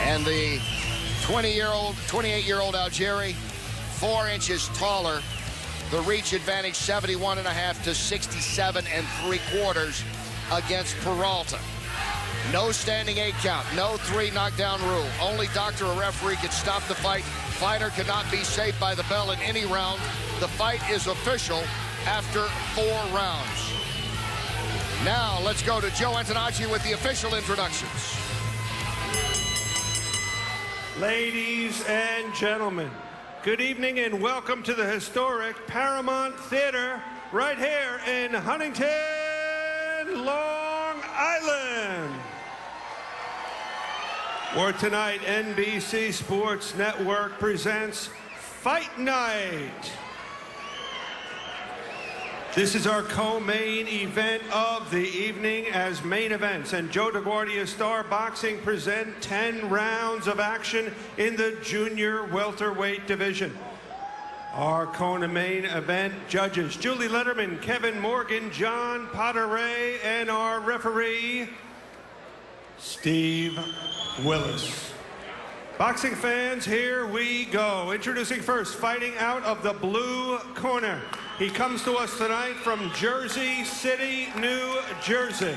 And the 28-year-old Algieri, 4 inches taller. The reach advantage 71.5 to 67 3/4 against Peralta. No standing 8 count, no 3 knockdown rule. Only doctor or referee can stop the fight. Fighter cannot be saved by the bell in any round. The fight is official after 4 rounds. Now let's go to Joe Antonacci with the official introductions. Ladies and gentlemen, good evening and welcome to the historic Paramount Theater right here in Huntington, Long Island, where tonight NBC Sports Network presents Fight Night. This is our co-main event of the evening as main events, and Joe DeGuardia Star Boxing present 10 rounds of action in the junior welterweight division. Our co-main event judges, Julie Letterman, Kevin Morgan, John Poteray, and our referee, Steve Willis. Boxing fans, here we go. Introducing first, fighting out of the blue corner. He comes to us tonight from Jersey City, New Jersey.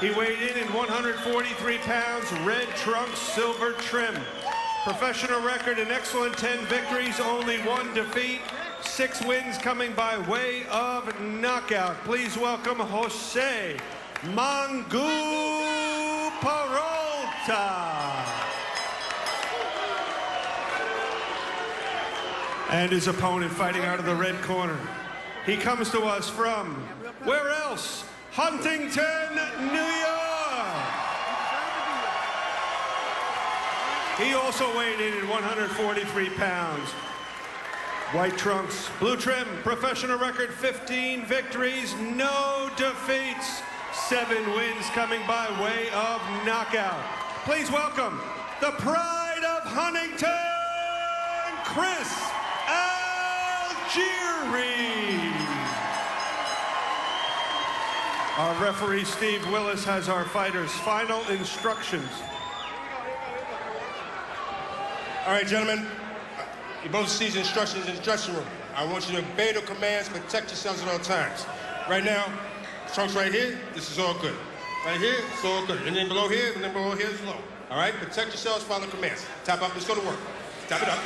He weighed in 143 pounds, red trunks, silver trim. Professional record, an excellent 10 victories, only 1 defeat, 6 wins coming by way of knockout. Please welcome Jose Mangu Peralta. And his opponent fighting out of the red corner. He comes to us from, where else? Huntington, New York. He also weighed in at 143 pounds. White trunks, blue trim, professional record, 15 victories, no defeats, 7 wins coming by way of knockout. Please welcome the pride of Huntington, Chris Algieri. Our referee, Steve Willis, has our fighters' final instructions. All right, gentlemen, you both see the instructions in the dressing room. I want you to obey the commands, protect yourselves at all times. Right now, trunks right here, this is all good. Right here, it's all good. And then below here, and then below here is low. All right, protect yourselves, follow commands. Tap up, let's go to work. Tap it up.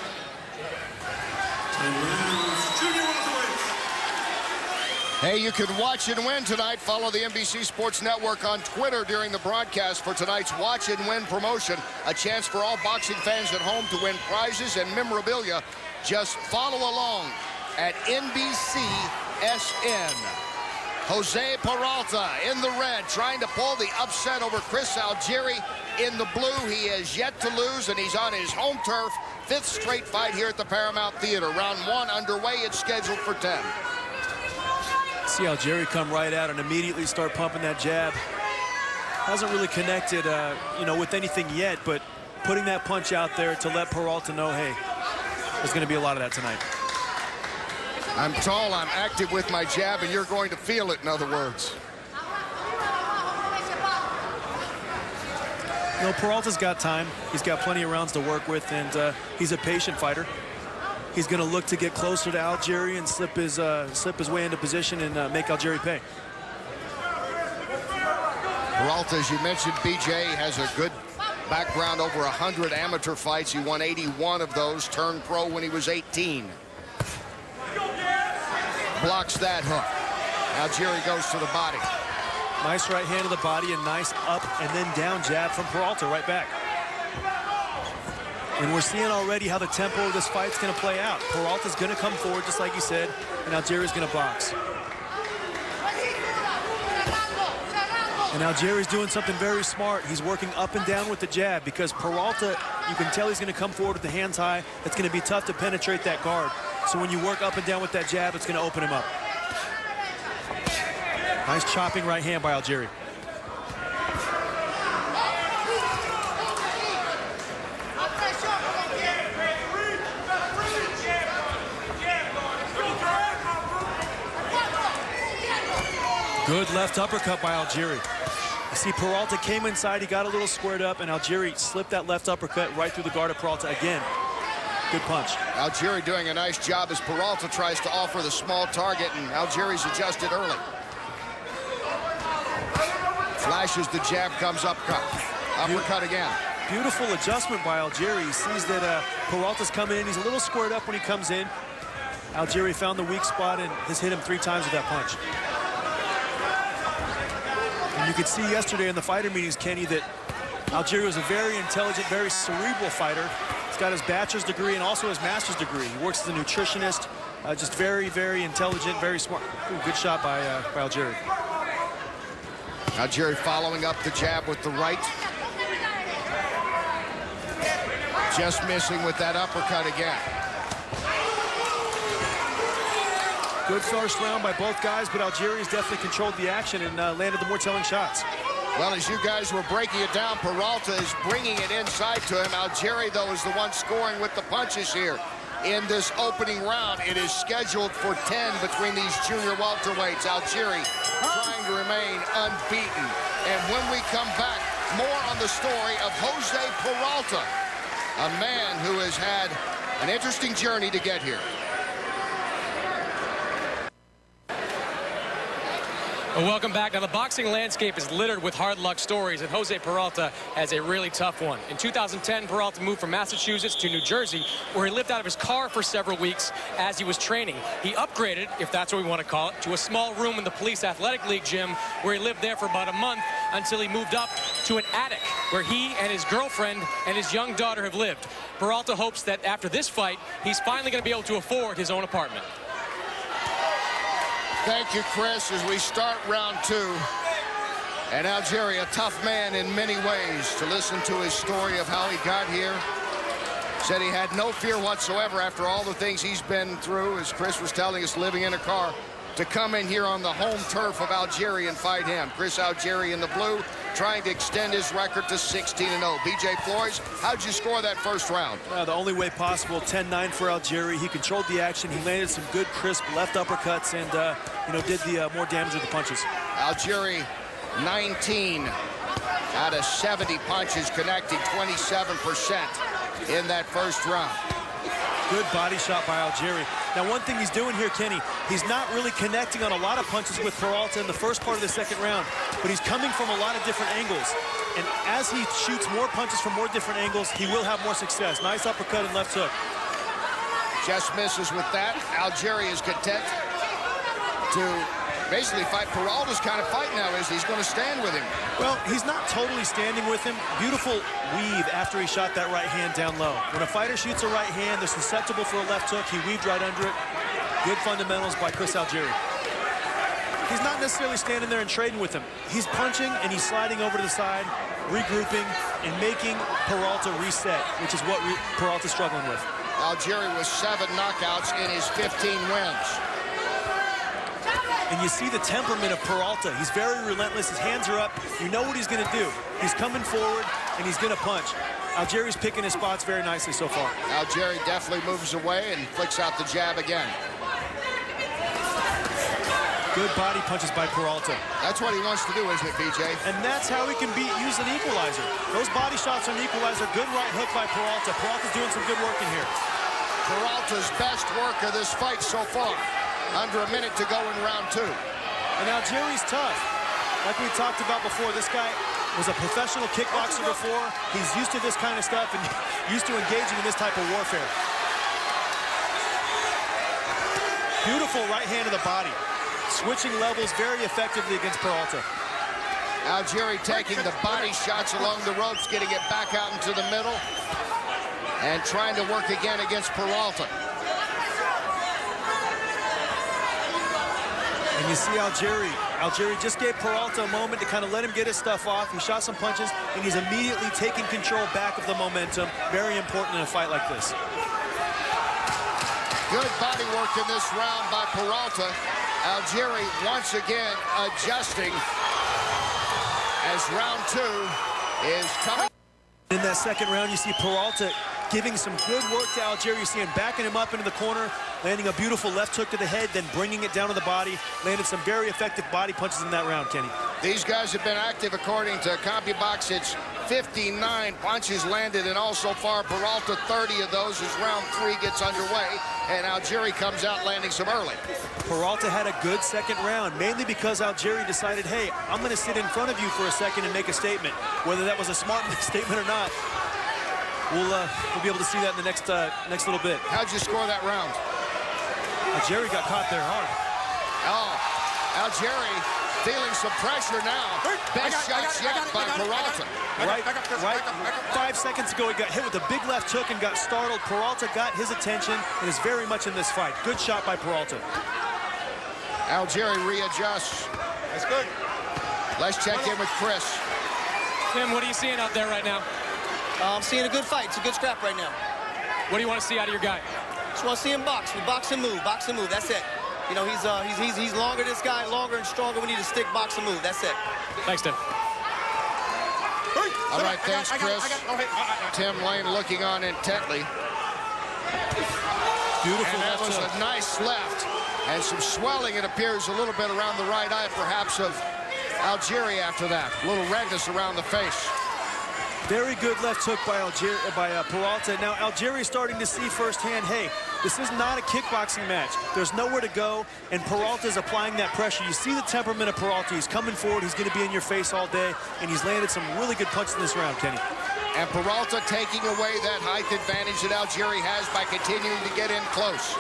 Hey, you can watch and win tonight. Follow the NBC Sports Network on Twitter during the broadcast for tonight's Watch and Win promotion. A chance for all boxing fans at home to win prizes and memorabilia. Just follow along at NBCSN. Jose Peralta in the red, trying to pull the upset over Chris Algieri in the blue. He has yet to lose, and he's on his home turf. 5th straight fight here at the Paramount Theater. Round 1 underway. It's scheduled for 10. See Algieri come right out and immediately start pumping that jab. Hasn't really connected, with anything yet, but putting that punch out there to let Peralta know, hey, there's going to be a lot of that tonight. I'm tall, I'm active with my jab, and you're going to feel it, in other words. Peralta's got time. He's got plenty of rounds to work with, and he's a patient fighter. He's going to look to get closer to Algieri and slip his way into position and make Algieri pay. Peralta, as you mentioned, BJ, has a good background, over 100 amateur fights. He won 81 of those, turned pro when he was 18. Blocks that hook. Algieri goes to the body. Nice right hand to the body, and nice up and then down jab from Peralta right back. And we're seeing already how the tempo of this fight's going to play out. Peralta's going to come forward, just like you said, and Algieri's going to box. And Algieri's doing something very smart. He's working up and down with the jab, because Peralta, you can tell he's going to come forward with the hands high. It's going to be tough to penetrate that guard. So when you work up and down with that jab, it's going to open him up. Nice chopping right hand by Algieri. Good left uppercut by Algieri. See, Peralta came inside, he got a little squared up, and Algieri slipped that left uppercut right through the guard of Peralta again. Good punch. Algieri doing a nice job as Peralta tries to offer the small target, and Algieri's adjusted early. Flashes the jab, comes uppercut. Uppercut again. Beautiful adjustment by Algieri. He sees that Peralta's coming in. He's a little squared up when he comes in. Algieri found the weak spot and has hit him 3 times with that punch. And you could see yesterday in the fighter meetings, Kenny, that Algieri was a very intelligent, very cerebral fighter. He's got his bachelor's degree and also his master's degree. He works as a nutritionist. Just very, very intelligent, very smart. Ooh, good shot by Algieri. Algieri following up the jab with the right. Just missing with that uppercut again. Good first round by both guys, but Algieri's definitely controlled the action and landed the more telling shots. Well, as you guys were breaking it down, Peralta is bringing it inside to him. Algieri, though, is the one scoring with the punches here in this opening round. It is scheduled for 10 between these junior welterweights. Algieri trying to remain unbeaten. And when we come back, more on the story of Jose Peralta, a man who has had an interesting journey to get here. Well, welcome back. Now, the boxing landscape is littered with hard luck stories, and Jose Peralta has a really tough one. In 2010, Peralta moved from Massachusetts to New Jersey, where he lived out of his car for several weeks as he was training. He upgraded, if that's what we want to call it, to a small room in the Police Athletic League gym, where he lived there for about a month until he moved up to an attic, where he and his girlfriend and his young daughter have lived. Peralta hopes that after this fight, he's finally going to be able to afford his own apartment. Thank you, Chris, as we start round 2. And Algieri, a tough man in many ways. To listen to his story of how he got here. Said he had no fear whatsoever after all the things he's been through, as Chris was telling us, living in a car, to come in here on the home turf of Algieri and fight him. Chris Algieri in the blue, trying to extend his record to 16-0. BJ Flores, how'd you score that first round? The only way possible, 10-9 for Algieri. He controlled the action. He landed some good, crisp left uppercuts and, did the more damage with the punches. Algieri, 19 out of 70 punches connecting, 27% in that first round. Good body shot by Algieri. Now, one thing he's doing here, Kenny, he's not really connecting on a lot of punches with Peralta in the first part of the second round, but he's coming from a lot of different angles. And as he shoots more punches from more different angles, he will have more success. Nice uppercut and left hook. Just misses with that. Algieri is content to basically fight. Peralta's kind of fight now is he's going to stand with him. Well, he's not totally standing with him. Beautiful weave after he shot that right hand down low. When a fighter shoots a right hand, they're susceptible for a left hook. He weaved right under it. Good fundamentals by Chris Algieri. He's not necessarily standing there and trading with him. He's punching and he's sliding over to the side, regrouping, and making Peralta reset, which is what Peralta's struggling with. Algieri with 7 knockouts in his 15 wins. And you see the temperament of Peralta. He's very relentless. His hands are up. You know what he's going to do. He's coming forward, and he's going to punch. Algieri's picking his spots very nicely so far. Algieri definitely moves away and flicks out the jab again. Good body punches by Peralta. That's what he wants to do, isn't it, BJ? And that's how he can use an equalizer. Those body shots are an equalizer. Good right hook by Peralta. Peralta's doing some good work in here. Peralta's best work of this fight so far. Under a minute to go in round 2. And Algieri's tough. Like we talked about before, this guy was a professional kickboxer before. He's used to this kind of stuff and used to engaging in this type of warfare. Beautiful right hand to the body. Switching levels very effectively against Peralta. Algieri taking the body shots along the ropes, getting it back out into the middle, and trying to work again against Peralta. And you see Algieri. Algieri just gave Peralta a moment to kind of let him get his stuff off. He shot some punches, and he's immediately taking control back of the momentum. Very important in a fight like this. Good body work in this round by Peralta. Algieri once again adjusting as round 2 is coming. In that second round, you see Peralta giving some good work to Algieri. You see him backing him up into the corner, landing a beautiful left hook to the head, then bringing it down to the body. Landed some very effective body punches in that round, Kenny. These guys have been active according to CompuBox. It's 59 punches landed, and all so far, Peralta 30 of those as round 3 gets underway, and Algieri comes out landing some early. Peralta had a good second round, mainly because Algieri decided, hey, I'm going to sit in front of you for a second and make a statement. Whether that was a smart statement or not, we'll be able to see that in the next little bit. How'd you score that round? Algieri got caught there hard. Oh, Algieri feeling some pressure now. Best shots yet by Peralta. Right, 5 seconds ago, he got hit with a big left hook and got startled. Peralta got his attention and is very much in this fight. Good shot by Peralta. Algieri readjusts. That's good. Let's check in with Chris. Tim, what are you seeing out there right now? I'm seeing a good fight. It's a good scrap right now. What do you want to see out of your guy? Just want to see him box. We box and move. Box and move. That's it. You know, he's longer, this guy, longer and stronger. We need to stick, box, and move. That's it. Thanks, Tim. All right, thanks, Chris. Tim Lane looking on intently. Beautiful. And that was a nice left. And some swelling, it appears, a little bit around the right eye, perhaps, of Algieri after that. A little redness around the face. Very good left hook by Peralta. Now, Algieri is starting to see firsthand, hey, this is not a kickboxing match. There's nowhere to go, and Peralta is applying that pressure. You see the temperament of Peralta. He's coming forward. He's going to be in your face all day, and he's landed some really good punches in this round, Kenny. And Peralta taking away that height advantage that Algieri has by continuing to get in close.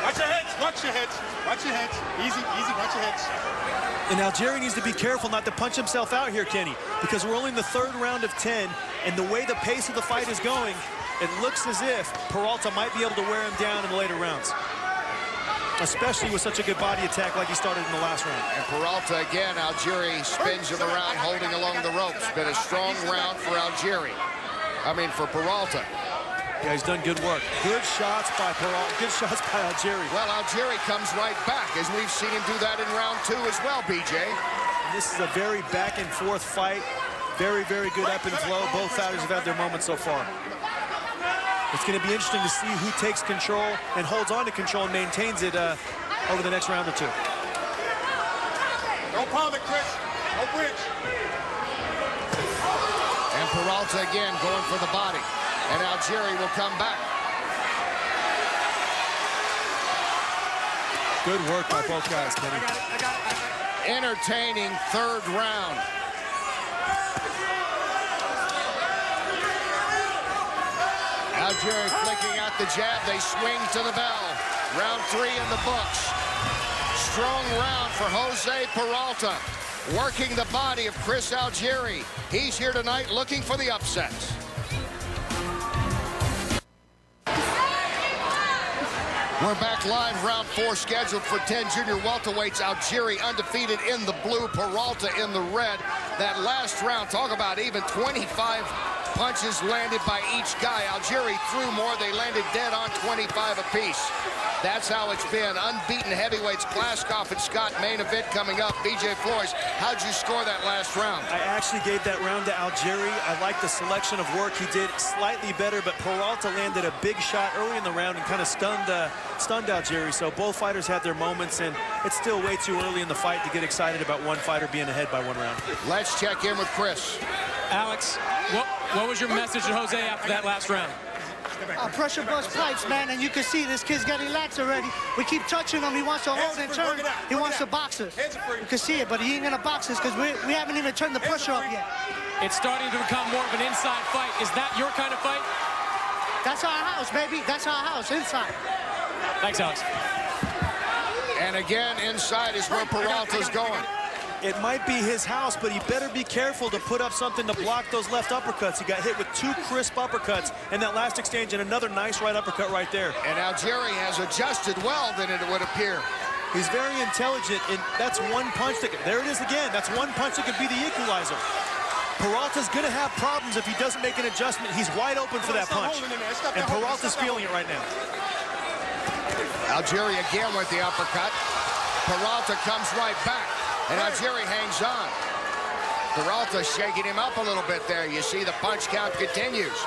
Watch your heads. Watch your heads. Watch your heads. Easy, easy. Watch your heads. And Algieri needs to be careful not to punch himself out here, Kenny, because we're only in the 3rd round of 10, and the way the pace of the fight is going, it looks as if Peralta might be able to wear him down in the later rounds, especially with such a good body attack like he started in the last round. And Peralta again, Algieri spins him around, holding along the ropes. Been a strong round for for Peralta. Yeah, he's done good work. Good shots by Peralta. Good shots by Algieri. Well, Algieri comes right back, as we've seen him do that in round 2 as well, BJ. This is a very back and forth fight. Very, very good ebb and flow. Both fighters have had their moments so far. It's going to be interesting to see who takes control and holds on to control and maintains it over the next round or 2. Don't palm it, Chris. Don't bridge. And Peralta again going for the body. And Algieri will come back. Good work by both guys, Kenny. Entertaining 3rd round. Algieri flicking out the jab. They swing to the bell. Round 3 in the books. Strong round for Jose Peralta. Working the body of Chris Algieri. He's here tonight looking for the upset. We're back live, round 4 scheduled for 10 junior welterweights. Algieri undefeated in the blue, Peralta in the red. That last round, talk about even 25 punches landed by each guy. Algieri threw more, they landed dead on 25 apiece. That's how it's been. Unbeaten heavyweights, Klaskov and Scott, main event coming up. BJ Flores, how'd you score that last round? I actually gave that round to Algieri. I like the selection of work he did slightly better, but Peralta landed a big shot early in the round and kind of stunned Algieri. So both fighters had their moments, and it's still way too early in the fight to get excited about one fighter being ahead by 1 round. Let's check in with Chris. Alex, what was your message to Jose after that last round? Pressure bust pipes, man, and you can see this kid's getting lax already. We keep touching him. He wants to hold and turn. He wants to box us. You can see it, but he ain't gonna box us because we haven't even turned the pressure up yet. It's starting to become more of an inside fight. Is that your kind of fight? That's our house, baby. That's our house, inside. Thanks, Alex. And again, inside is where Peralta's going. It might be his house, but he better be careful to put up something to block those left uppercuts. He got hit with 2 crisp uppercuts in that last exchange and another nice right uppercut right there. And Algieri has adjusted well, then it would appear. He's very intelligent, and that's one punch that, there it is again, that's one punch that could be the equalizer. Peralta's gonna have problems if he doesn't make an adjustment. He's wide open for that punch, and Peralta's feeling it right now. Algieri again with the uppercut. Peralta comes right back. And Algieri hangs on. Peralta shaking him up a little bit there. You see the punch count continues.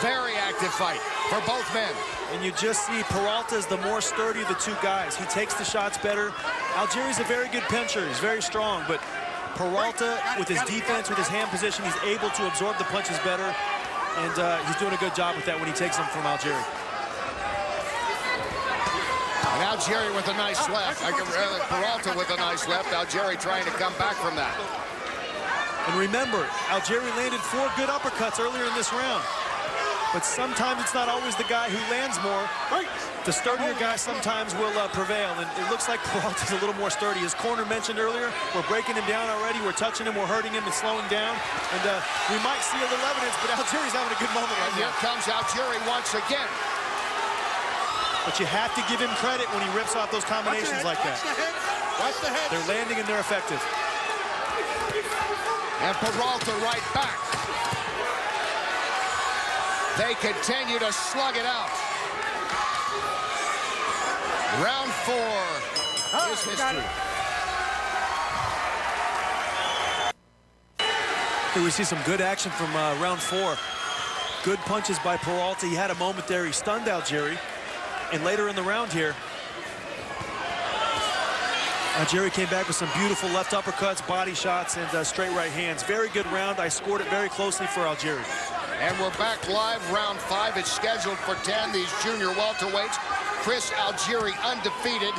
Very active fight for both men. And you just see Peralta is the more sturdy of the two guys. He takes the shots better. Algieri's a very good puncher. He's very strong, but Peralta, with his defense, with his hand position, he's able to absorb the punches better, and he's doing a good job with that when he takes them from Algieri. And Algieri with a nice left. Peralta with a nice left. Algieri trying to come back from that. And remember, Algieri landed 4 good uppercuts earlier in this round. But sometimes it's not always the guy who lands more. The sturdier guy sometimes will prevail. And it looks like Peralta's a little more sturdy. His corner mentioned earlier, we're breaking him down already. We're touching him, we're hurting him and slowing down. And we might see a little evidence, but Algieri's having a good moment right now. Here comes Algieri once again. But you have to give him credit when he rips off those combinations like that. Watch the head. They're landing and they're effective. And Peralta right back. They continue to slug it out. Round 4 is history. Here we see some good action from round 4. Good punches by Peralta. He had a moment there. He stunned Algieri. And later in the round here, Algieri came back with some beautiful left uppercuts, body shots, and straight right hands. Very good round. I scored it very closely for Algieri. And we're back live. Round 5. It's scheduled for 10. These junior welterweights. Chris Algieri undefeated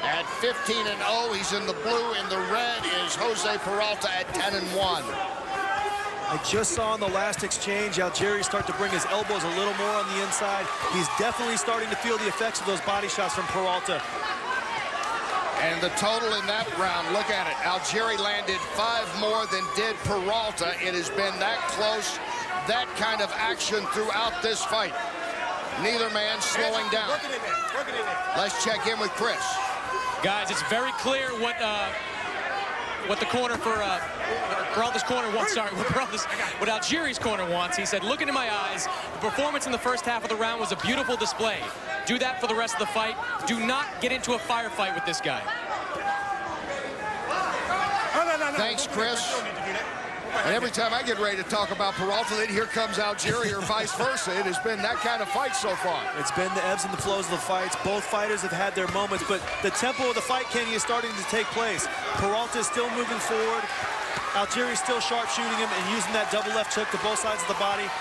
at 15-0. He's in the blue. In the red is Jose Peralta at 10-1. I just saw in the last exchange Algieri start to bring his elbows a little more on the inside. He's definitely starting to feel the effects of those body shots from Peralta. And the total in that round, look at it. Algieri landed 5 more than did Peralta. It has been that close, that kind of action throughout this fight. Neither man slowing down. Let's check in with Chris. Guys, it's very clear what the corner for Peralta's corner wants. Sorry, what Algieri's corner wants. He said, "Look into my eyes. The performance in the first half of the round was a beautiful display. Do that for the rest of the fight. Do not get into a firefight with this guy." Thanks, Chris. And every time I get ready to talk about Peralta, then here comes Algieri or vice versa. It has been that kind of fight so far. It's been the ebbs and the flows of the fights. Both fighters have had their moments, but the tempo of the fight, Kenny, is starting to take place. Peralta is still moving forward. Algieri is still sharpshooting him and using that double left hook to both sides of the body.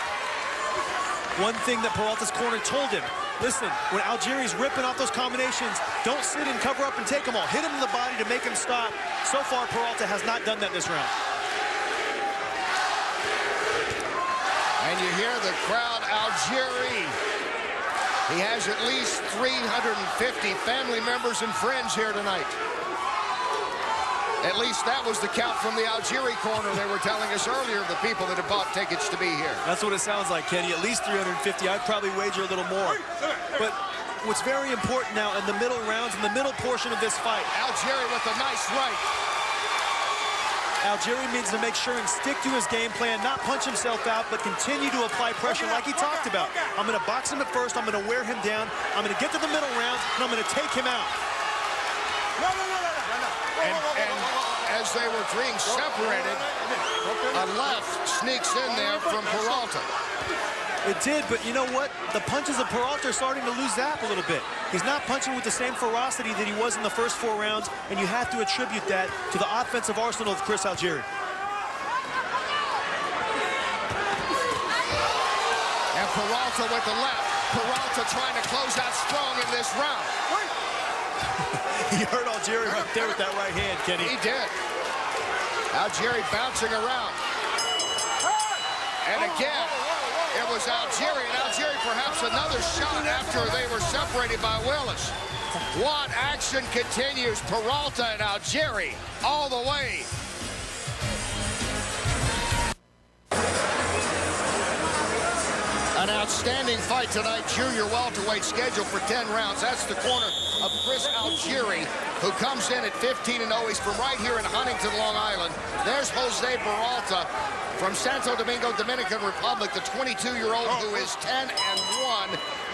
One thing that Peralta's corner told him, listen, when Algieri's ripping off those combinations, don't sit and cover up and take them all. Hit him in the body to make him stop. So far, Peralta has not done that this round. And you hear the crowd, Algieri. He has at least 350 family members and friends here tonight. At least that was the count from the Algieri corner. They were telling us earlier, the people that have bought tickets to be here. That's what it sounds like, Kenny. At least 350. I'd probably wager a little more. But what's very important now in the middle rounds, in the middle portion of this fight. Algieri with a nice right. Algieri needs to make sure and stick to his game plan, not punch himself out, but continue to apply pressure like he talked about. I'm going to box him at first. I'm going to wear him down. I'm going to get to the middle rounds, and I'm going to take him out. And as they were being separated, a left sneaks in there from Peralta. It did, but you know what? The punches of Peralta are starting to lose zap a little bit. He's not punching with the same ferocity that he was in the first 4 rounds, and you have to attribute that to the offensive arsenal of Chris Algieri. And Peralta with the left. Peralta trying to close out strong in this round. He hurt Algieri right there with that right hand, Kenny. He did. Algieri bouncing around. And again, it was Algieri, and Algieri perhaps another shot after they were separated by Willis. What action continues. Peralta and Algieri all the way. An outstanding fight tonight. Junior welterweight scheduled for 10 rounds. That's the corner of Chris Algieri, who comes in at 15-0. He's from right here in Huntington, Long Island. There's Jose Peralta from Santo Domingo, Dominican Republic, the 22-year-old who is 10-1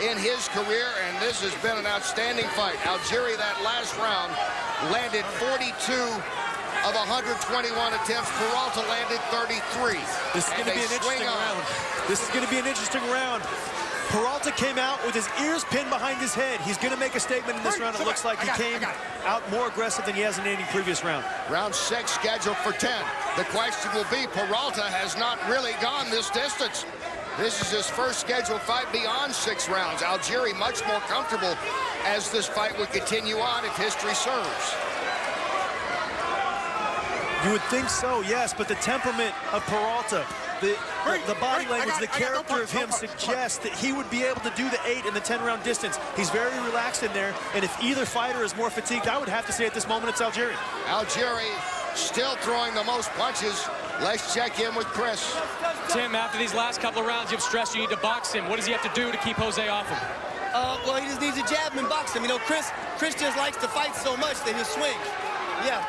in his career, and this has been an outstanding fight. Algieri, that last round, landed 42 of 121 attempts. Peralta landed 33. This is going to be an interesting round. This is going to be an interesting round. Peralta came out with his ears pinned behind his head. He's going to make a statement in this round. It looks like he came out more aggressive than he has in any previous round. Round 6 scheduled for 10. The question will be, Peralta has not really gone this distance. This is his first scheduled fight beyond 6 rounds. Algieri much more comfortable as this fight would continue on if history serves. You would think so, yes, but the temperament of Peralta, the body language, the character of him suggests that he would be able to do the 8 in the 10-round distance. He's very relaxed in there, and if either fighter is more fatigued, I would have to say at this moment it's Algieri. Algieri still throwing the most punches. Let's check in with Chris. Tim, after these last couple of rounds, you've stressed you need to box him. What does he have to do to keep Jose off him? Well, he just needs to jab him and box him. You know, Chris just likes to fight so much that he'll swing. Yeah.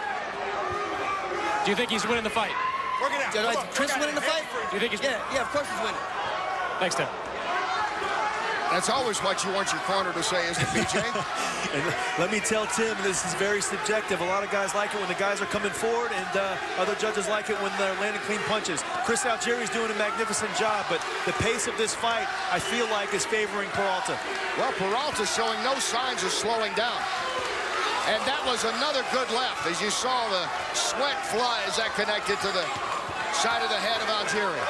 Do you think he's winning the fight? Work it out. Chris winning the fight? Do you think he's... Yeah, of course he's winning. Thanks, Tim. That's always what you want your corner to say, isn't it, BJ? And let me tell Tim, this is very subjective. A lot of guys like it when the guys are coming forward, and other judges like it when they're landing clean punches. Chris Algieri's doing a magnificent job, but the pace of this fight, I feel like, is favoring Peralta. Well, Peralta's showing no signs of slowing down. And that was another good left. As you saw, the sweat fly as that connected to the side of the head of Algieri.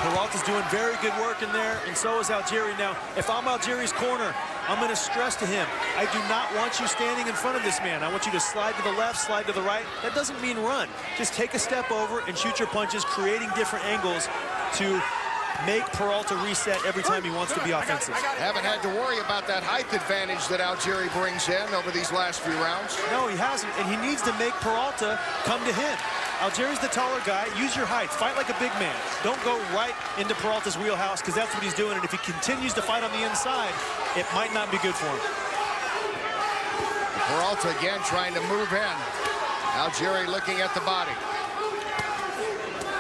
Peralta's doing very good work in there, and so is Algieri. Now, if I'm Algieri's corner, I'm going to stress to him, I do not want you standing in front of this man. I want you to slide to the left, slide to the right. That doesn't mean run. Just take a step over and shoot your punches, creating different angles to make Peralta reset every time he wants to be offensive. Haven't had to worry about that height advantage that Algieri brings in over these last few rounds. No, he hasn't, and he needs to make Peralta come to him. Algieri's the taller guy. Use your height. Fight like a big man. Don't go right into Peralta's wheelhouse, because that's what he's doing, and if he continues to fight on the inside, it might not be good for him. Peralta again trying to move in. Algieri looking at the body.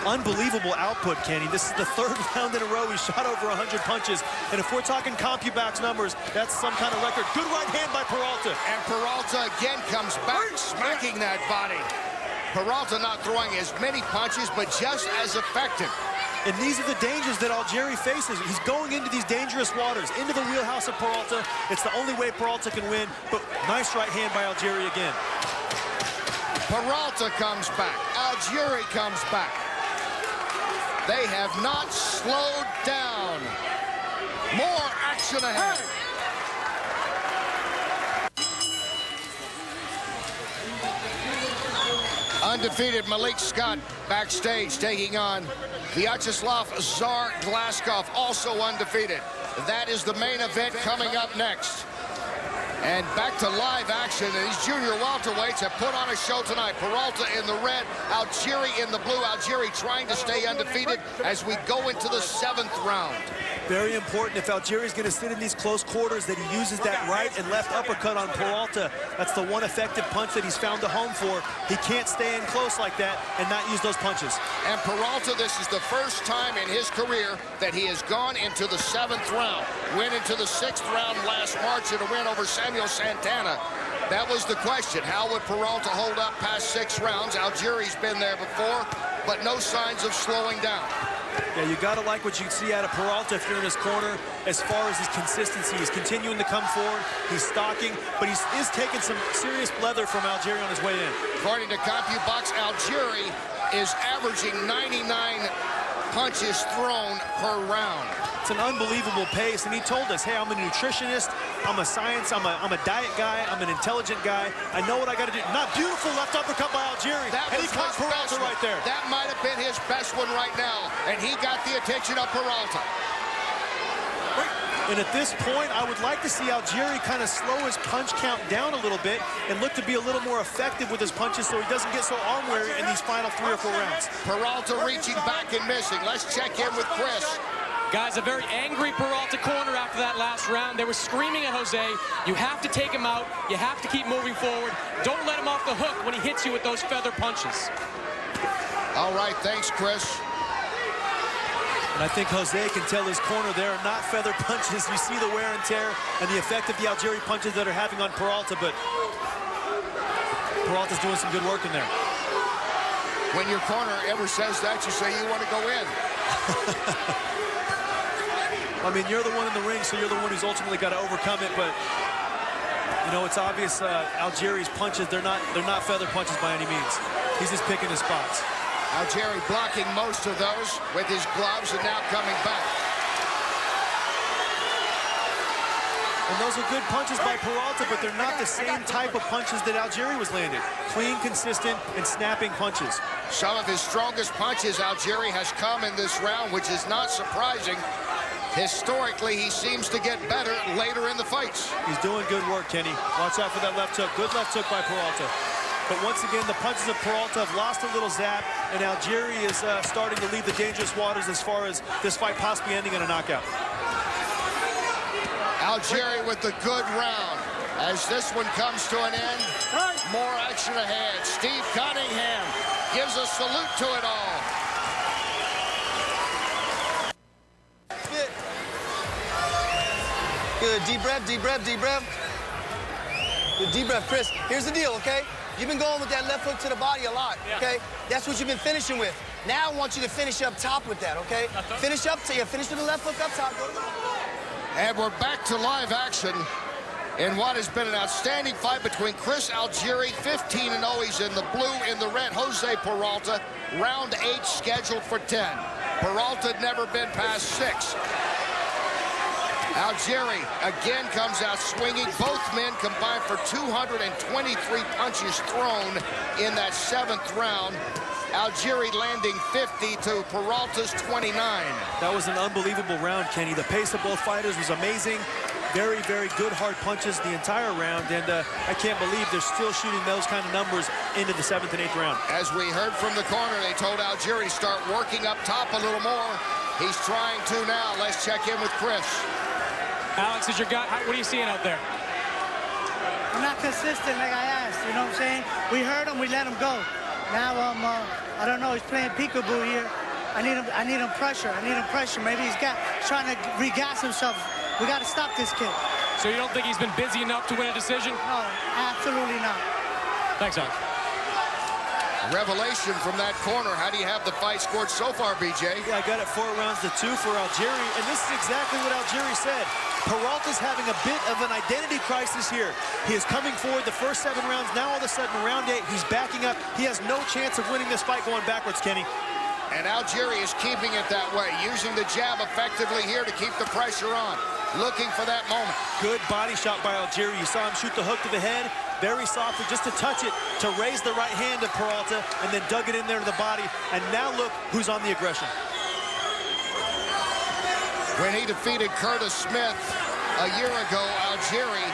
Unbelievable output, Kenny. This is the 3rd round in a row. He shot over 100 punches. And if we're talking CompuBox numbers, that's some kind of record. Good right hand by Peralta. And Peralta again comes back, smacking that body. Peralta not throwing as many punches, but just as effective. And these are the dangers that Algieri faces. He's going into these dangerous waters, into the wheelhouse of Peralta. It's the only way Peralta can win. But nice right hand by Algieri again. Peralta comes back. Algieri comes back. They have not slowed down. More action ahead. Undefeated Malik Scott backstage taking on Vyacheslav Tsar Glaskov, also undefeated. That is the main event coming up next. And back to live action. These junior welterweights have put on a show tonight. Peralta in the red, Algieri in the blue. Algieri trying to stay undefeated as we go into the 7th round. Very important if Algieri's going to sit in these close quarters that he uses that right and left uppercut on Peralta. That's the one effective punch that he's found a home for. He can't stay in close like that and not use those punches. And Peralta, this is the first time in his career that he has gone into the 7th round. Went into the 6th round last March in a win over Samuel Santana. That was the question. How would Peralta hold up past 6 rounds? Algieri's been there before, but no signs of slowing down. Yeah, you got to like what you see out of Peralta if you're in his corner as far as his consistency. He's continuing to come forward. He's stalking, but he is taking some serious leather from Algieri on his way in. According to CompuBox, Algieri is averaging 99 punches thrown per round. It's an unbelievable pace, and he told us, hey, I'm a nutritionist, I'm a science, I'm a diet guy, I'm an intelligent guy. I know what I got to do. Not beautiful left uppercut by Algieri, and he caught Peralta right there. That might have been his best one right now, and he got the attention of Peralta. And at this point, I would like to see Algieri kind of slow his punch count down a little bit and look to be a little more effective with his punches so he doesn't get so arm-weary in these final 3 or 4 rounds. Peralta reaching back and missing. Let's check in with Chris. Guys, a very angry Peralta corner after that last round. They were screaming at Jose, you have to take him out. You have to keep moving forward. Don't let him off the hook when he hits you with those feather punches. All right, thanks, Chris. And I think Jose can tell his corner there are not feather punches. You see the wear and tear and the effect of the Algieri punches that are having on Peralta, but Peralta's doing some good work in there. When your corner ever says that, you say you want to go in. I mean, you're the one in the ring, so you're the one who's ultimately got to overcome it. But you know, it's obvious Algieri's punches, they're not feather punches by any means. He's just picking his spots. Algieri blocking most of those with his gloves and now coming back. And those are good punches by Peralta, but they're not the same type of punches that Algieri was landing. Clean, consistent, and snapping punches. Some of his strongest punches Algieri has come in this round, which is not surprising. Historically, he seems to get better later in the fights. He's doing good work, Kenny. Watch out for that left hook. Good left hook by Peralta. But once again, the punches of Peralta have lost a little zap, and Algieri is starting to leave the dangerous waters as far as this fight possibly ending in a knockout. Algieri with the good round. As this one comes to an end, more action ahead. Steve Cunningham gives a salute to it all. Good, deep breath, deep breath, deep breath. Good, deep breath, Chris. Here's the deal, okay? You've been going with that left hook to the body a lot, okay? That's what you've been finishing with. Now I want you to finish up top with that, okay? Finish up, finish with the left hook up top. And we're back to live action in what has been an outstanding fight between Chris Algieri, 15-0. He's in the blue, in the red, Jose Peralta. Round 8 scheduled for 10. Peralta had never been past 6. Algieri again comes out swinging. Both men combined for 223 punches thrown in that 7th round. Algieri landing 50 to Peralta's 29. That was an unbelievable round, Kenny. The pace of both fighters was amazing. Very, very good hard punches the entire round, and I can't believe they're still shooting those kind of numbers into the 7th and 8th round. As we heard from the corner, they told Algieri to start working up top a little more. He's trying to now. Let's check in with Chris. Alex, is your guy, what are you seeing out there? I'm not consistent like I asked, you know what I'm saying? We heard him, we let him go. Now, I don't know, he's playing peekaboo here. I need him pressure. Maybe he's trying to regas himself. We got to stop this kid. So you don't think he's been busy enough to win a decision? No, absolutely not. Thanks, Alex. Revelation from that corner. How do you have the fight scored so far, BJ? Yeah, I got it 4 rounds to 2 for Algieri, and this is exactly what Algieri said. Peralta's having a bit of an identity crisis here. He is coming forward the first 7 rounds. Now all of a sudden, round 8, he's backing up. He has no chance of winning this fight going backwards, Kenny. And Algieri is keeping it that way, using the jab effectively here to keep the pressure on. Looking for that moment. Good body shot by Algieri. You saw him shoot the hook to the head, very softly, just to touch it, to raise the right hand of Peralta, and then dug it in there to the body. And now look who's on the aggression. When he defeated Curtis Smith a year ago, Algieri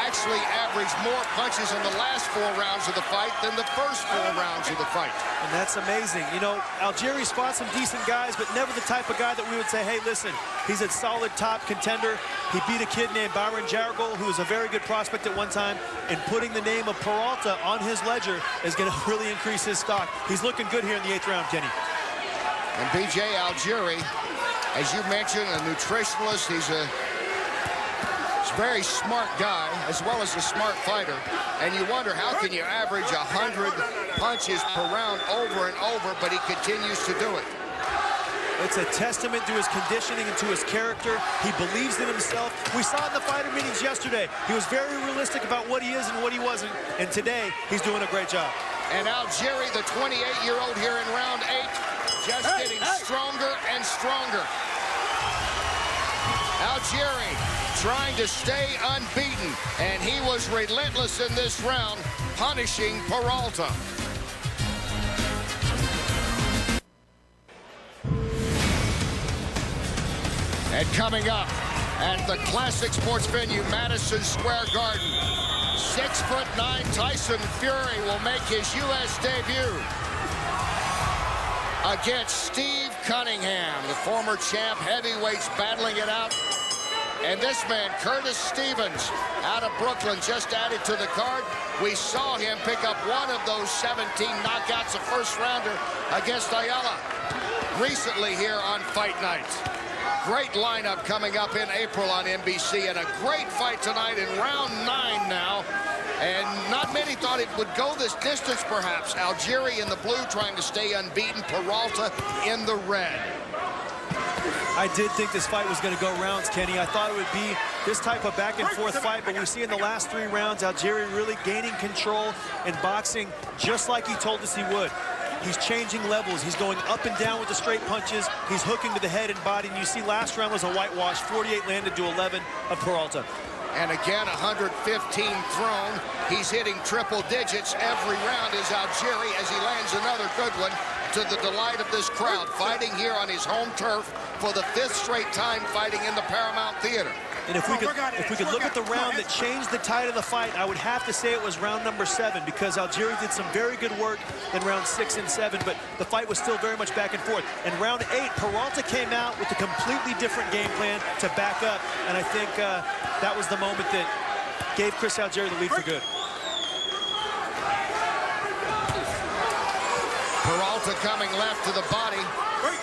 actually averaged more punches in the last 4 rounds of the fight than the first 4 rounds of the fight. And that's amazing. You know, Algieri's fought some decent guys, but never the type of guy that we would say, hey, listen, he's a solid top contender. He beat a kid named Byron Jargol, who was a very good prospect at one time, and putting the name of Peralta on his ledger is going to really increase his stock. He's looking good here in the 8th round, Kenny. And BJ Algieri, as you mentioned, a nutritionalist. He's a very smart guy, as well as a smart fighter. And you wonder, how can you average 100 punches per round over and over, but he continues to do it? It's a testament to his conditioning and to his character. He believes in himself. We saw in the fighter meetings yesterday, he was very realistic about what he is and what he wasn't. And today, he's doing a great job. And Algieri, the 28-year-old here in round 8, just getting stronger and stronger. Algieri trying to stay unbeaten, and he was relentless in this round, punishing Peralta. And coming up at the classic sports venue, Madison Square Garden, 6'9" Tyson Fury will make his U.S. debut against Steve Cunningham, the former champ, heavyweights battling it out. And this man, Curtis Stevens, out of Brooklyn, just added to the card. We saw him pick up one of those 17 knockouts, a first-rounder against Ayala recently here on Fight Night. Great lineup coming up in April on NBC, and a great fight tonight in round 9 now. And not many thought it would go this distance, perhaps. Algieri in the blue trying to stay unbeaten. Peralta in the red. I did think this fight was going to go rounds, Kenny. I thought it would be this type of back-and-forth fight, but we see in the last 3 rounds, Algieri really gaining control and boxing just like he told us he would. He's changing levels. He's going up and down with the straight punches. He's hooking to the head and body. And you see last round was a whitewash, 48 landed to 11 of Peralta. And again, 115 thrown. He's hitting triple digits every round is Algieri as he lands another good one to the delight of this crowd. Fighting here on his home turf for the 5th straight time, fighting in the Paramount Theater. And if we could look at the round that changed the tide of the fight, I would have to say it was round number 7 because Algieri did some very good work in round 6 and 7, but the fight was still very much back and forth. In round 8, Peralta came out with a completely different game plan to back up, and I think that was the moment that gave Chris Algieri the lead for good. Peralta coming left to the body,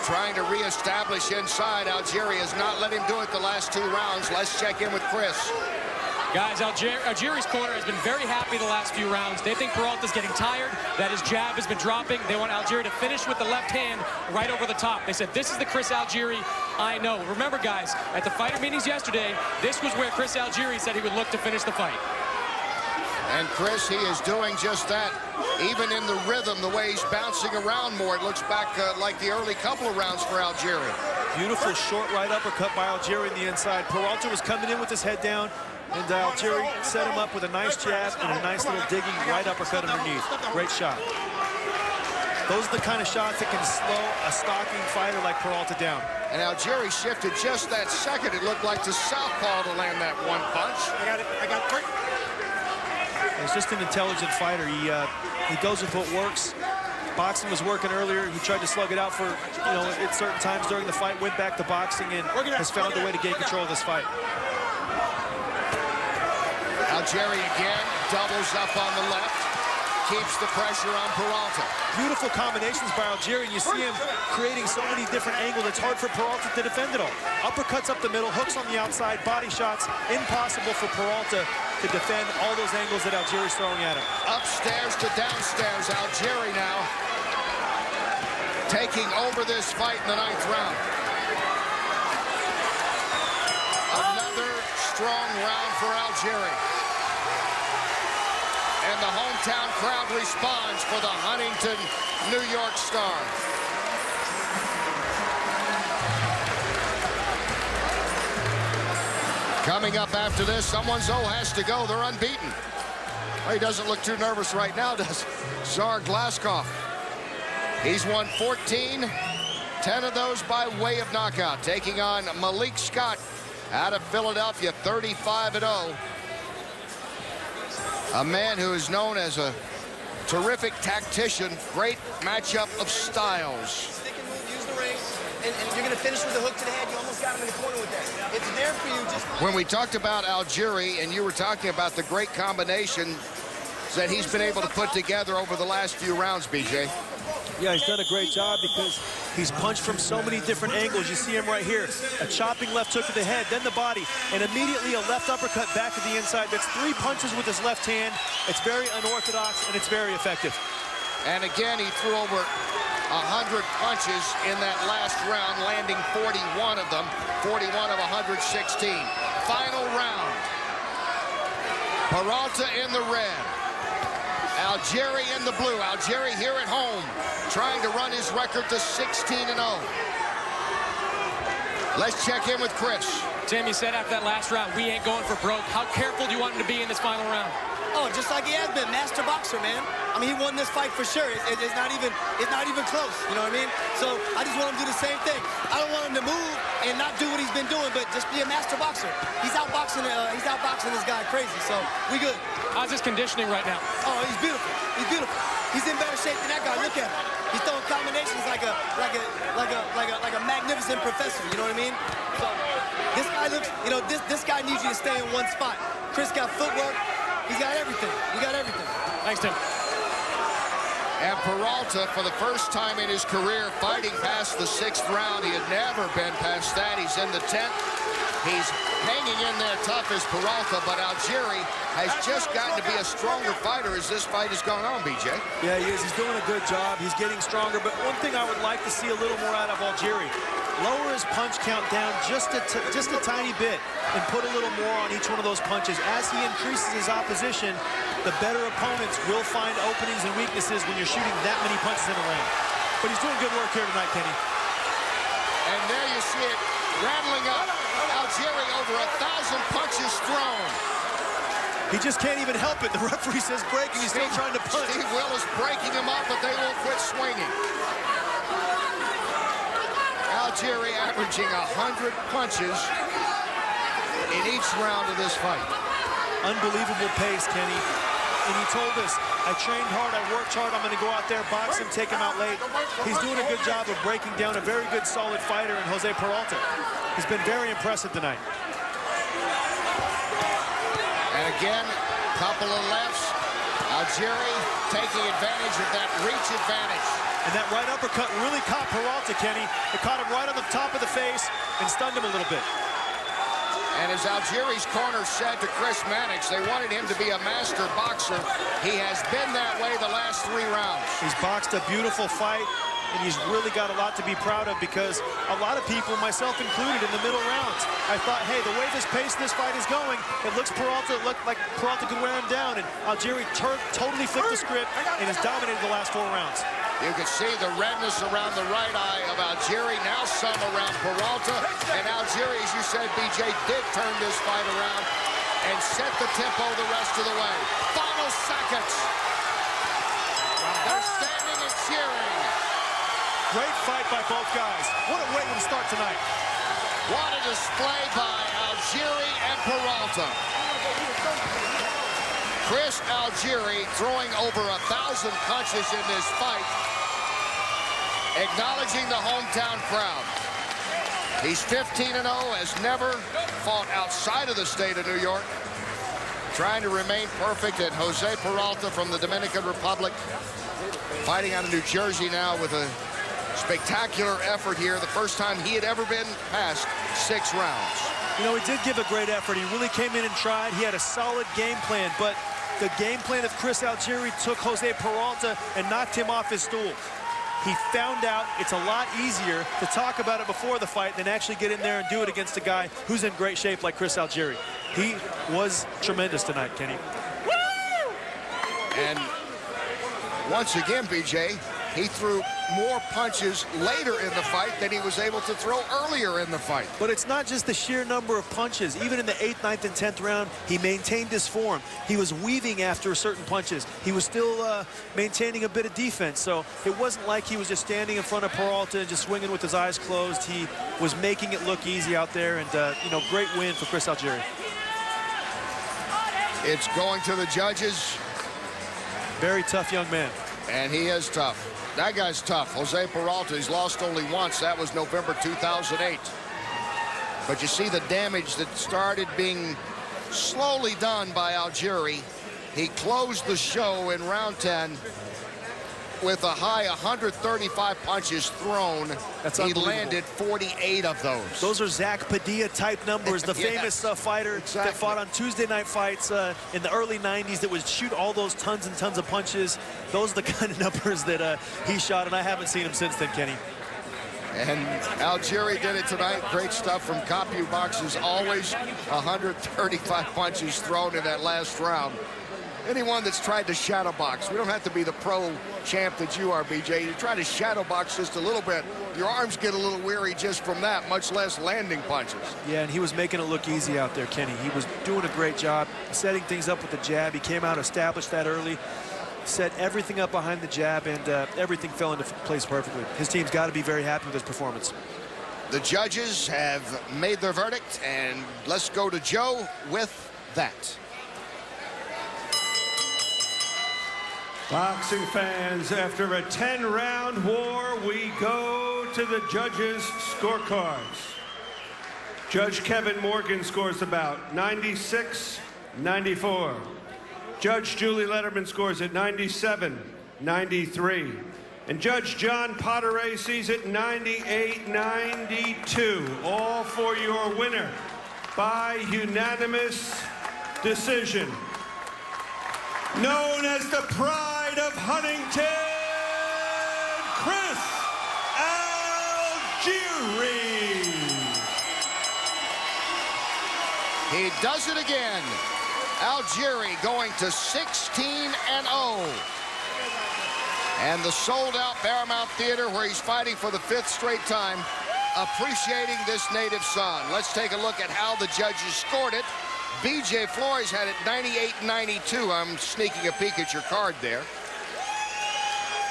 trying to reestablish inside. Algieri has not let him do it the last 2 rounds. Let's check in with Chris. Guys, Algieri's corner has been very happy the last few rounds. They think Peralta's getting tired, that his jab has been dropping. They want Algieri to finish with the left hand right over the top. They said, this is the Chris Algieri I know. Remember, guys, at the fighter meetings yesterday, this was where Chris Algieri said he would look to finish the fight. And Chris, he is doing just that. Even in the rhythm, the way he's bouncing around more, it looks back like the early couple of rounds for Algieri. Beautiful short right uppercut by Algieri in the inside. Peralta was coming in with his head down, and Algieri set him up with a nice jab and a nice little digging right uppercut underneath. Great shot. Those are the kind of shots that can slow a stalking fighter like Peralta down. And Algieri shifted just that second. It looked like to southpaw to land that one punch. I got it. He's just an intelligent fighter. He goes with what works. Boxing was working earlier. He tried to slug it out for, at certain times during the fight, went back to boxing and has found a way to gain control of this fight. Algieri again doubles up on the left, keeps the pressure on Peralta. Beautiful combinations by Algieri, and you see him creating so many different angles. It's hard for Peralta to defend it all. Uppercuts up the middle, hooks on the outside, body shots. Impossible for Peralta to defend all those angles that Algieri's throwing at him. Upstairs to downstairs, Algieri now taking over this fight in the 9th round. Another strong round for Algieri. And the hometown crowd responds for the Huntington New York star. Coming up after this, someone's has to go. They're unbeaten. Well, he doesn't look too nervous right now, does Tsar Glaskov? He's won 14, 10 of those by way of knockout, taking on Malik Scott out of Philadelphia, 35-0. A man who is known as a terrific tactician, great matchup of styles. Stick and move, use the ring, and you're going to finish with a hook to the head. You almost got him in the corner with that. It's there for you. Just when we talked about Algieri, and you were talking about the great combination that he's been able to put together over the last few rounds, BJ. Yeah, he's done a great job because he's punched from so many different angles. You see him right here. A chopping left hook to the head, then the body, and immediately a left uppercut back to the inside. That's 3 punches with his left hand. It's very unorthodox, and it's very effective. And again, he threw over 100 punches in that last round, landing 41 of them, 41 of 116. Final round. Peralta in the red. Algieri in the blue. Algieri here at home, trying to run his record to 16-0. Let's check in with Chris. Tim, you said after that last round, we ain't going for broke. How careful do you want him to be in this final round? Oh, just like he has been, master boxer, man. I mean, he won this fight for sure. It's not even close. You know what I mean? So I just want him to do the same thing. I don't want him to move and not do what he's been doing, but just be a master boxer. He's outboxing this guy crazy. So we good. How's his conditioning right now? Oh, he's beautiful. He's beautiful. He's in better shape than that guy. Look at him. He's throwing combinations like a magnificent professor. You know what I mean? So this guy looks. This guy needs you to stay in one spot. Chris got footwork. He's got everything. We got everything. Thanks, Tim. And Peralta, for the first time in his career, fighting past the 6th round. He had never been past that. He's in the 10th. He's hanging in there tough as Peralta, but Algieri has just gotten to be a stronger fighter as this fight has gone on, BJ. Yeah, he is. He's doing a good job. He's getting stronger. But one thing I would like to see a little more out of Algieri, lower his punch count down just a tiny bit and put a little more on each one of those punches. As he increases his opposition, the better opponents will find openings and weaknesses when you're shooting that many punches in a round. But he's doing good work here tonight, Kenny. And there you see it rattling up. Algieri over 1,000 punches thrown. He just can't even help it. The referee says break, and he's still trying to punch. Steve Will is breaking him up, but they won't quit swinging. Algieri averaging 100 punches in each round of this fight. Unbelievable pace, Kenny. And he told us, I trained hard, I worked hard, I'm going to go out there, box him, take him out late. He's doing a good job of breaking down a very good, solid fighter in Jose Peralta. He's been very impressive tonight. And again, couple of lefts. Algieri taking advantage of that reach advantage. And that right uppercut really caught Peralta, Kenny. It caught him right on the top of the face and stunned him a little bit. And as Algieri's corner said to Chris Mannix, they wanted him to be a master boxer. He has been that way the last 3 rounds. He's boxed a beautiful fight, and he's really got a lot to be proud of because a lot of people, myself included, in the middle rounds, I thought, hey, the way this pace of this fight is going, it looks like Peralta could wear him down, and Algieri totally flipped the script and has dominated the last 4 rounds. You can see the redness around the right eye of Algieri, now some around Peralta. And Algieri, as you said, BJ, did turn this fight around and set the tempo the rest of the way. Final seconds. They're standing and cheering. Great fight by both guys. What a way to start tonight. What a display by Algieri and Peralta. Chris Algieri throwing over 1,000 punches in this fight, acknowledging the hometown crowd. He's 15-0, has never fought outside of the state of New York, trying to remain perfect. And Jose Peralta from the Dominican Republic, fighting out of New Jersey now with a spectacular effort here. The first time he had ever been past 6 rounds. You know, he did give a great effort. He really came in and tried. He had a solid game plan, but the game plan of Chris Algieri took Jose Peralta and knocked him off his stool. He found out it's a lot easier to talk about it before the fight than actually get in there and do it against a guy who's in great shape like Chris Algieri. He was tremendous tonight, Kenny. And once again, BJ, he threw more punches later in the fight than he was able to throw earlier in the fight. But it's not just the sheer number of punches. Even in the 8th, 9th, and 10th round, he maintained his form. He was weaving after certain punches. He was still maintaining a bit of defense. So it wasn't like he was just standing in front of Peralta and just swinging with his eyes closed. He was making it look easy out there. And, you know, great win for Chris Algieri. It's going to the judges. Very tough young man. And he is tough. That guy's tough. Jose Peralta, he's lost only once. That was November 2008. But you see the damage that started being slowly done by Algieri. He closed the show in round 10 with a high 135 punches thrown. That's he landed 48 of those. Those are Zach Padilla-type numbers, the famous fighter that fought on Tuesday night fights in the early 90s that would shoot all those tons and tons of punches. Those are the kind of numbers that he shot, and I haven't seen him since then, Kenny. And Algieri did it tonight. Great stuff from Copu Boxes. Always 135 punches thrown in that last round. Anyone that's tried to shadow box, we don't have to be the pro champ that you are, BJ. You try to shadow box just a little bit, your arms get a little weary just from that, much less landing punches. Yeah, and he was making it look easy out there, Kenny. He was doing a great job setting things up with the jab. He came out, established that early, set everything up behind the jab, and everything fell into place perfectly. His team's got to be very happy with his performance. The judges have made their verdict, and let's go to Joe with that. Boxing fans, after a 10-round war, we go to the judges' scorecards. Judge Kevin Morgan scores the bout 96-94. Judge Julie Letterman scores at 97-93. And Judge John Potteray sees it 98-92. All for your winner, by unanimous decision. Known as the pride of Huntington, Chris Algieri. He does it again. Algieri going to 16-0. And the sold-out Paramount Theater, where he's fighting for the 5th straight time, appreciating this native son. Let's take a look at how the judges scored it. B.J. Flores had it 98-92. I'm sneaking a peek at your card there.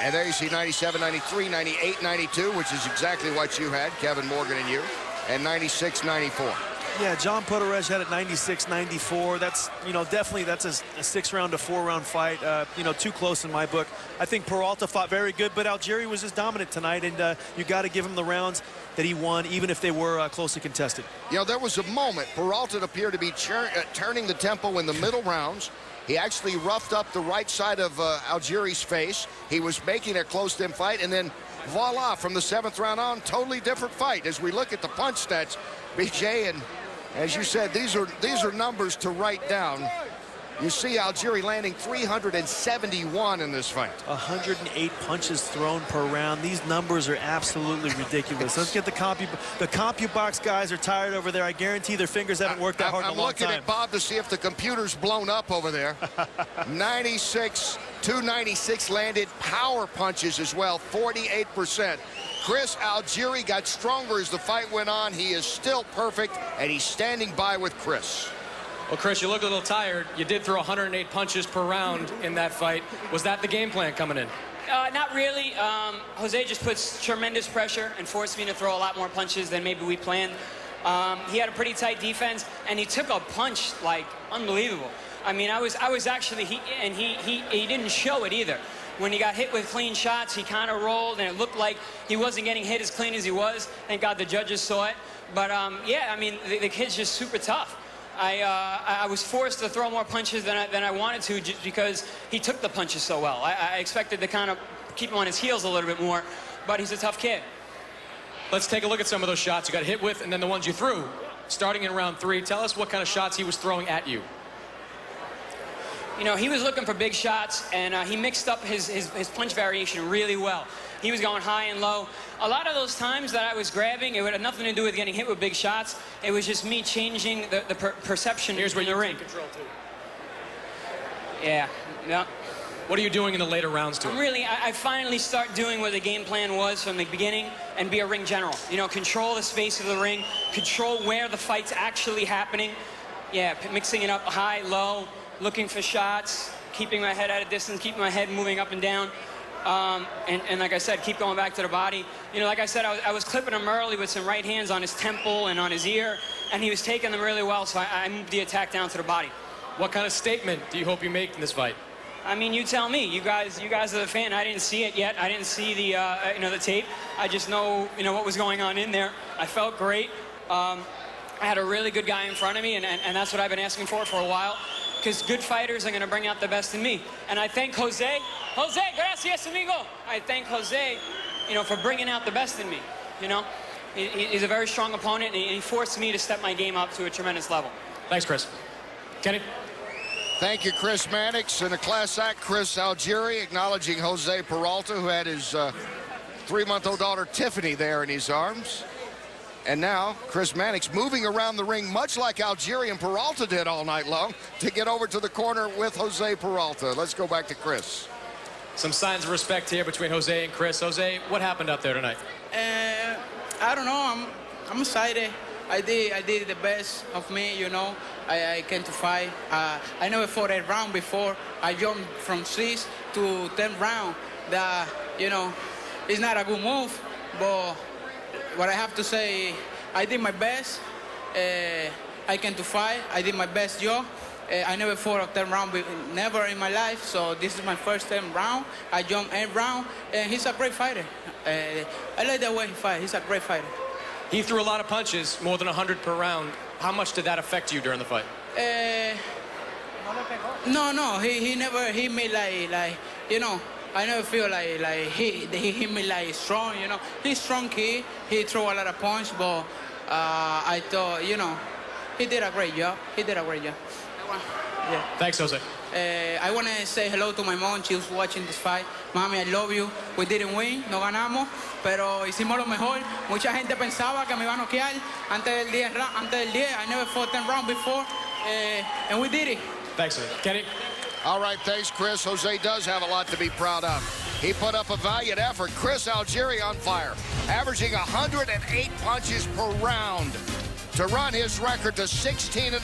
And there you see 97, 93, 98, 92, which is exactly what you had, Kevin Morgan and you, and 96, 94. Yeah, John Poderej had it 96, 94. That's, you know, definitely that's a 6-round to 4-round fight. You know, too close in my book. I think Peralta fought very good, but Algieri was just dominant tonight, and you got to give him the rounds that he won, even if they were closely contested. You know, there was a moment Peralta appeared to be turning the tempo in the middle rounds. He actually roughed up the right side of Algieri's face. He was making a close-in fight, and then voila, from the 7th round on, totally different fight. As we look at the punch stats, BJ, and as you said, these are numbers to write down. You see Algieri landing 371 in this fight. 108 punches thrown per round. These numbers are absolutely ridiculous. Let's get the CompuBox guys are tired over there. I guarantee their fingers haven't worked that hard in a long time. I'm looking at Bob to see if the computer's blown up over there. 96, 296 landed power punches as well, 48%. Chris Algieri got stronger as the fight went on. He is still perfect, and he's standing by with Chris. Well, Chris, you look a little tired. You did throw 108 punches per round in that fight. Was that the game plan coming in? Not really. Jose just puts tremendous pressure and forced me to throw a lot more punches than maybe we planned. He had a pretty tight defense, and he took a punch like unbelievable. I mean, I was actually, he didn't show it either. When he got hit with clean shots, he kind of rolled, and it looked like he wasn't getting hit as clean as he was. Thank God the judges saw it. But yeah, I mean, the kid's just super tough. I was forced to throw more punches than I wanted to, just because he took the punches so well. I expected to kind of keep him on his heels a little bit more, but he's a tough kid. Let's take a look at some of those shots you got hit with and then the ones you threw. Starting in round 3, tell us what kind of shots he was throwing at you. You know, he was looking for big shots, and he mixed up his punch variation really well. He was going high and low. A lot of those times that I was grabbing, it had nothing to do with getting hit with big shots. It was just me changing the perception in the ring. Control too. Yeah. What are you doing in the later rounds to him? I finally start doing what the game plan was from the beginning, and be a ring general. You know, control the space of the ring, control where the fight's actually happening. Yeah, mixing it up high, low, looking for shots, keeping my head at a distance, keeping my head moving up and down. And like I said, keep going back to the body. You know, like I said, I was clipping him early with some right hands on his temple and on his ear, and he was taking them really well, so I moved the attack down to the body. What kind of statement do you hope you make in this fight? I mean, you tell me. You guys are the fan. I didn't see it yet. I didn't see the, you know, the tape. I just know, you know, what was going on in there. I felt great. I had a really good guy in front of me, and that's what I've been asking for a while. Because good fighters are going to bring out the best in me. And I thank Jose. Jose, gracias, amigo. I thank Jose, you know, for bringing out the best in me, you know. He's a very strong opponent, and he forced me to step my game up to a tremendous level. Thanks, Chris. Kenny? Thank you, Chris Mannix. And a class act, Chris Algieri, acknowledging Jose Peralta, who had his 3-month-old daughter, Tiffany, there in his arms. And now, Chris Mannix moving around the ring, much like Algieri and Peralta did all night long, to get over to the corner with Jose Peralta. Let's go back to Chris. Some signs of respect here between Jose and Chris. Jose, what happened out there tonight? I don't know. I'm excited. I did the best of me, you know. I came to fight. I never fought a round before. I jumped from 6 to 10 round. That, you know, it's not a good move, but what I have to say, I did my best. I came to fight. I did my best job. I never fought a 10 round, never in my life. So this is my first 10 round. I jumped 8 round, and he's a great fighter. I like the way he fights. He's a great fighter. He threw a lot of punches, more than 100 per round. How much did that affect you during the fight? No. He never hit me like you know. I never feel like he hit me like strong, you know. He's strong kid. He throw a lot of punch, but I thought, you know, he did a great job. He did a great job. Yeah. Thanks, Jose. I want to say hello to my mom. She was watching this fight. Mami, I love you. We didn't win, no ganamos, pero hicimos lo mejor. Mucha gente pensaba que me iba a noquear antes del 10. I never fought 10 rounds before, and we did it. Thanks, Jose. Kenny? All right, thanks, Chris. Jose does have a lot to be proud of. He put up a valiant effort. Chris Algieri on fire, averaging 108 punches per round to run his record to 16-0.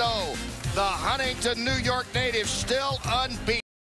The Huntington, New York native still unbeaten.